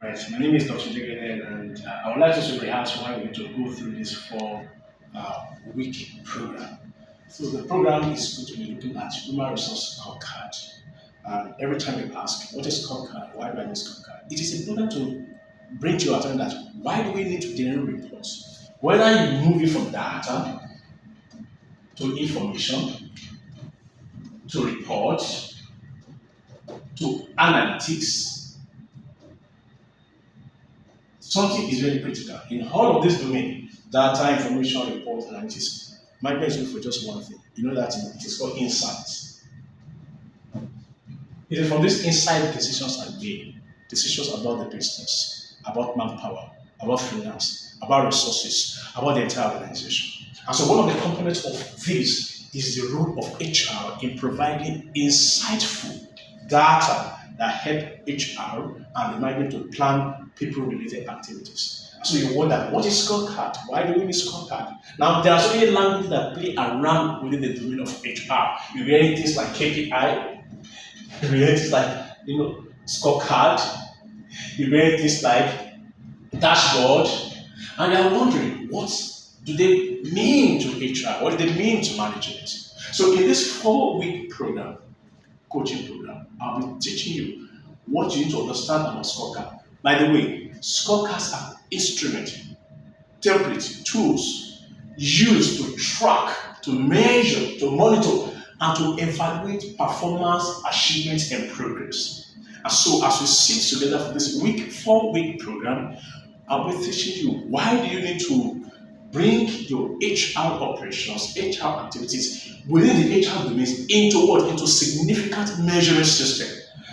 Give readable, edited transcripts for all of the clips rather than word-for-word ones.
Right, my name is Dr. And I would like to rehearse why we need to go through this four week program. So the program is going to be looking at human resource scorecard. Every time you ask, what is scorecard? Why do I need scorecard? It is important to bring to your attention that why do we need to generate reports? Whether you move it from data to information, to report, to analytics, something is very critical. In all of this domain, data, information, report, analytics, my best is for just one thing. You know that it is called insights. It is from this insight decisions are made. Decisions about the business, about manpower, about finance, about resources, about the entire organization. And so one of the components of this is the role of HR in providing insightful data that help HR and the management to plan people-related activities. So you wonder, what is scorecard? Why do we need scorecard? Now, there are so many languages that play around within the domain of HR. You hear things like KPI, you hear things like, scorecard, you hear things like dashboard, and you're wondering, what do they mean to HR? What do they mean to management? So in this 4 week program, coaching program, I'll be teaching you what you need to understand about scorecard. By the way, scorecards are instruments, templates, tools used to track, to measure, to monitor, and to evaluate performance, achievements, and progress. And so, as we sit together for this 4 week program, I'll be teaching you why do you need to bring your HR operations, HR activities within the HR domains into what? Into significant measuring system.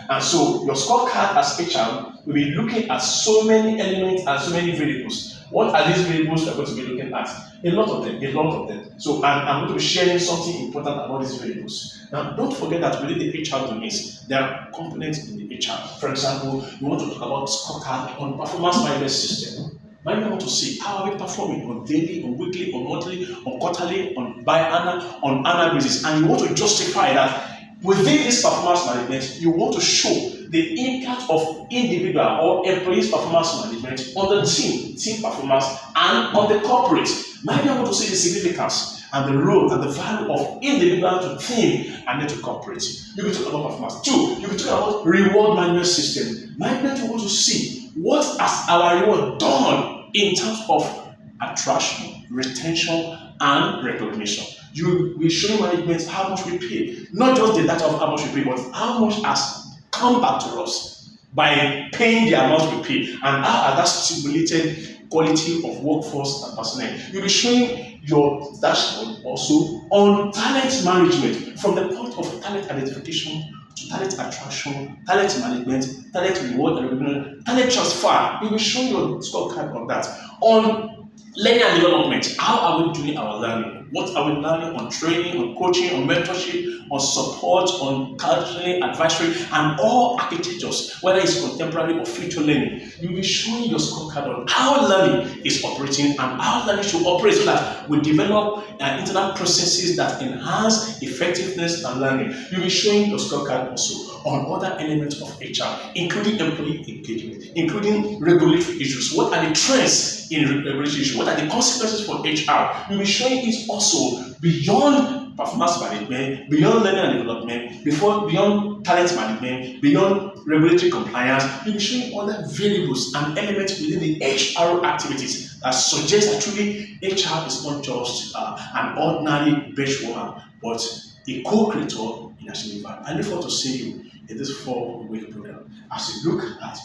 And so your scorecard as HR will be looking at so many elements and so many variables. What are these variables we're going to be looking at? A lot of them. So I'm going to be sharing something important about these variables. Now, don't forget that within the HR domains, there are components in the HR. For example, you want to talk about scorecard on performance management system. Now you want to see how are we performing on daily, on weekly, on monthly, on quarterly, on biannual, on annual basis, and you want to justify that within this performance management, you want to show the impact of individual or employees' performance management on the team performance, and on the corporate. Maybe I want to see the significance and the role and the value of individual to team and then to corporate. You will talk about performance. Two, you will talk about reward management system. Management you want to see what has our reward done in terms of attraction, retention, and recognition. You will show management how much we pay, not just the data of how much we pay, but how much has come back to us by paying the amount we pay, and how has that stimulated quality of workforce and personnel. You'll be showing your dashboard also on talent management from the point of talent identification to talent attraction, talent management, talent reward and recognition, talent transfer. You'll be showing your scorecard on that. On learning and development, how are we doing our learning? What are we learning on training, on coaching, on mentorship, on support, on counseling, advisory, and all architectures, whether it's contemporary or future learning? You'll be showing your scorecard on how learning is operating and how learning should operate so that we develop internal processes that enhance effectiveness and learning. You'll be showing your scorecard also on other elements of HR, including employee engagement, including regulatory issues. What are the trends in regulatory issues? What are the consequences for HR? You'll be showing it also beyond performance management, beyond learning and development, beyond talent management, beyond regulatory compliance. You'll be showing other variables and elements within the HR activities that suggest that truly HR is not just an ordinary benchwarmer, but a co-creator in achieving value. I look forward to seeing you in this 4 week program as we look at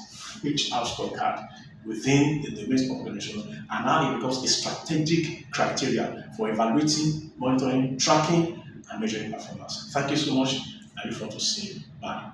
HR scorecard within the domains of organization and how it becomes a strategic criteria for evaluating, monitoring, tracking, and measuring performance. Thank you so much. I look forward to seeing you. Bye.